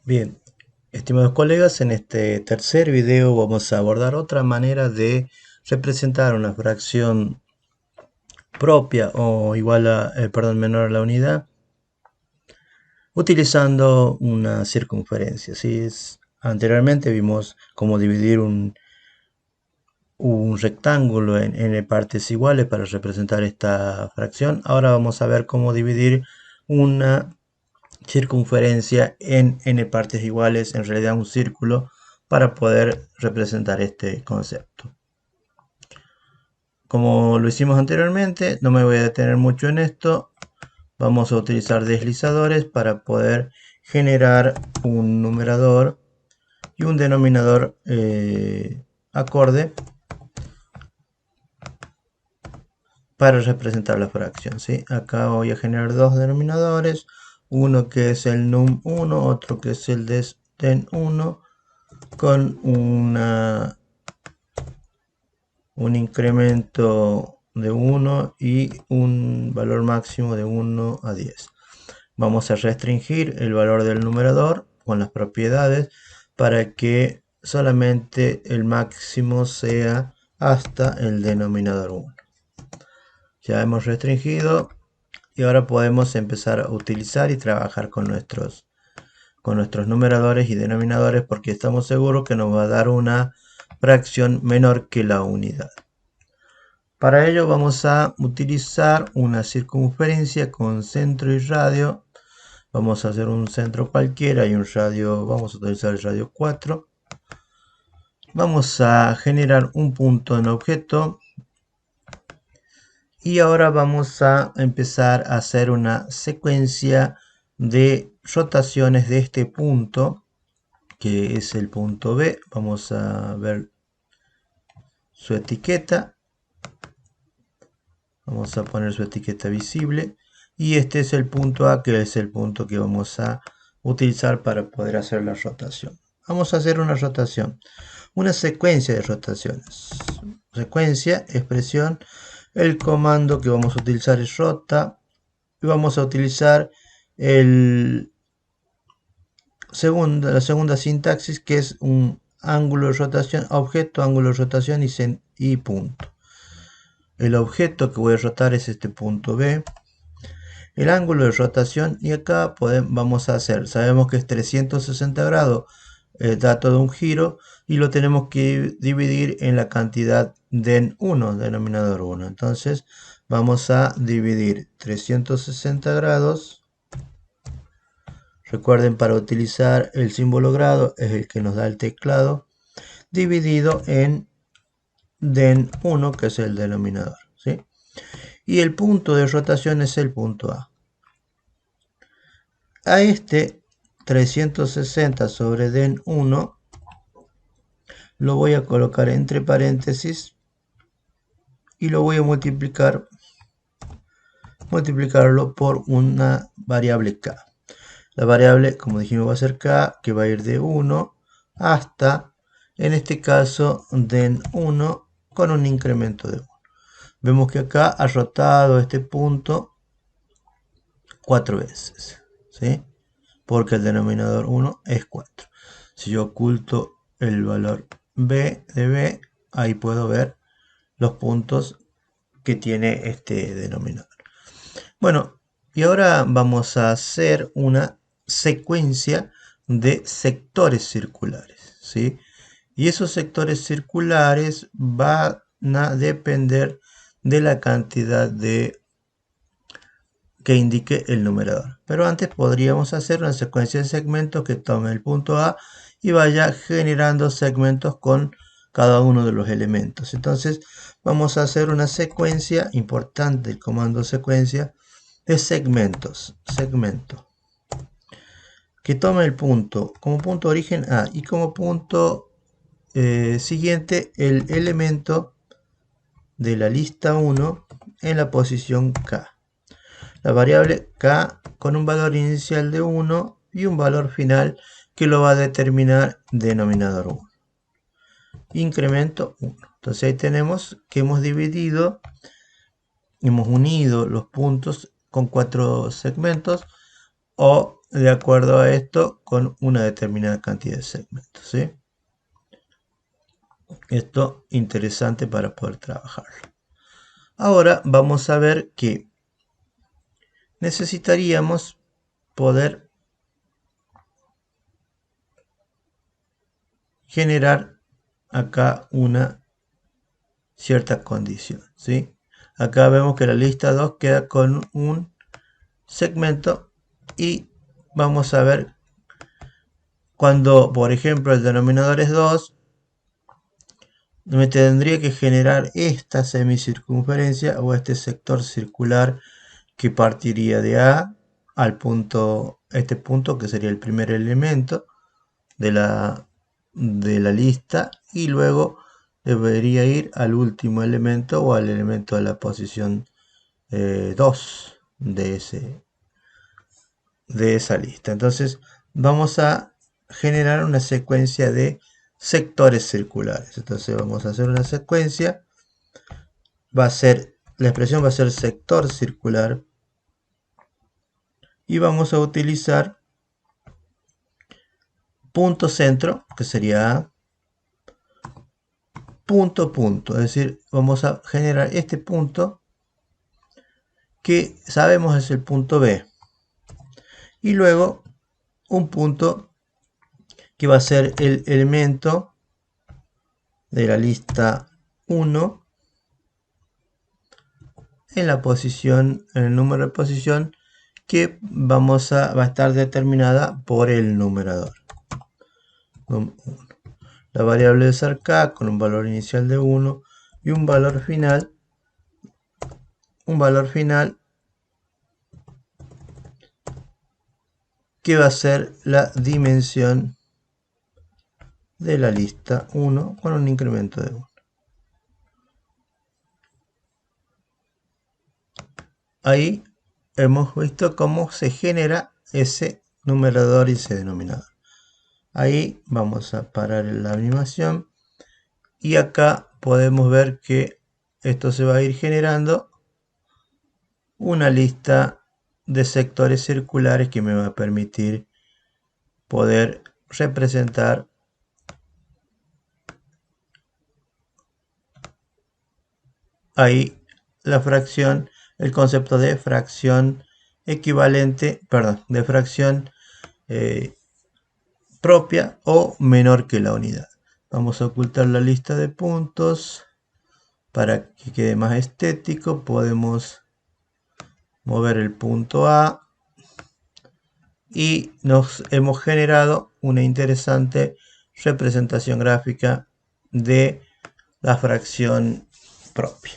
Bien, estimados colegas, en este tercer video vamos a abordar otra manera de representar una fracción propia o igual a, perdón, menor a la unidad utilizando una circunferencia. ¿Sí? Anteriormente vimos cómo dividir un rectángulo en n partes iguales para representar esta fracción. Ahora vamos a ver cómo dividir una circunferencia en n partes iguales, en realidad un círculo, para poder representar este concepto. Como lo hicimos anteriormente, no me voy a detener mucho en esto. Vamos a utilizar deslizadores para poder generar un numerador y un denominador acorde para representar la fracción, ¿sí? Acá voy a generar dos denominadores, uno que es el num1, otro que es el den1, con un incremento de 1 y un valor máximo de 1 a 10. Vamos a restringir el valor del numerador con las propiedades para que solamente el máximo sea hasta el denominador 1. Ya hemos restringido y ahora podemos empezar a utilizar y trabajar con nuestros numeradores y denominadores, porque estamos seguros que nos va a dar una fracción menor que la unidad. Para ello vamos a utilizar una circunferencia con centro y radio. Vamos a hacer un centro cualquiera y un radio, vamos a utilizar el radio 4. Vamos a generar un punto en objeto y ahora vamos a empezar a hacer una secuencia de rotaciones de este punto, que es el punto B. Vamos a ver su etiqueta. Vamos a poner su etiqueta visible. Y este es el punto A, que es el punto que vamos a utilizar para poder hacer la rotación. Vamos a hacer una rotación, una secuencia de rotaciones. Secuencia, expresión, el comando que vamos a utilizar es rota. Y vamos a utilizar la segunda sintaxis, que es un ángulo de rotación, objeto, ángulo de rotación y punto. El objeto que voy a rotar es este punto B. El ángulo de rotación, y acá vamos a hacer, sabemos que es 360 grados, da todo un giro, y lo tenemos que dividir en la cantidad den 1, denominador 1. Entonces vamos a dividir 360 grados. Recuerden, para utilizar el símbolo grado es el que nos da el teclado, dividido en den 1, que es el denominador, ¿sí? Y el punto de rotación es el punto A. A este 360 sobre den 1 lo voy a colocar entre paréntesis y lo voy a multiplicarlo por una variable k. La variable, como dijimos, va a ser k, que va a ir de 1 hasta, en este caso, den 1 con un incremento de 1. Vemos que acá ha rotado este punto 4 veces, ¿sí? Porque el denominador 1 es 4. Si yo oculto el valor b de b, ahí puedo ver los puntos que tiene este denominador. Bueno, y ahora vamos a hacer una secuencia de sectores circulares, ¿sí? Y esos sectores circulares van a depender de la cantidad que indique el numerador. Pero antes podríamos hacer una secuencia de segmentos que tome el punto A y vaya generando segmentos con cada uno de los elementos. Entonces vamos a hacer una secuencia importante, el comando secuencia, de segmentos, que tome el punto como punto origen A y como punto siguiente el elemento de la lista 1 en la posición K. La variable k con un valor inicial de 1 y un valor final que lo va a determinar denominador 1. Incremento 1. Entonces ahí tenemos que hemos unido los puntos con 4 segmentos, o de acuerdo a esto con una determinada cantidad de segmentos, ¿sí? Esto interesante para poder trabajarlo. Ahora vamos a ver que necesitaríamos poder generar acá una cierta condición, ¿sí? Acá vemos que la lista 2 queda con un segmento y vamos a ver cuando, por ejemplo, el denominador es 2, me tendría que generar esta semicircunferencia o este sector circular que partiría de A al punto, este punto que sería el primer elemento de la lista, y luego debería ir al último elemento o al elemento de la posición 2 de esa lista. Entonces vamos a generar una secuencia de sectores circulares. Entonces vamos a hacer una secuencia, la expresión va a ser sector circular, y vamos a utilizar punto centro, que sería A, punto punto, es decir, vamos a generar este punto que sabemos es el punto B, y luego un punto que va a ser el elemento de la lista 1 en la posición, en el número de posición que va a estar determinada por el numerador. La variable de ser k con un valor inicial de 1 y un valor final que va a ser la dimensión de la lista 1 con un incremento de 1. Ahí hemos visto cómo se genera ese numerador y ese denominador. Ahí vamos a parar la animación y acá podemos ver que esto se va a ir generando una lista de sectores circulares que me va a permitir poder representar ahí la fracción, el concepto de fracción equivalente, perdón, de fracción propia o menor que la unidad. Vamos a ocultar la lista de puntos para que quede más estético. Podemos mover el punto A y nos hemos generado una interesante representación gráfica de la fracción propia.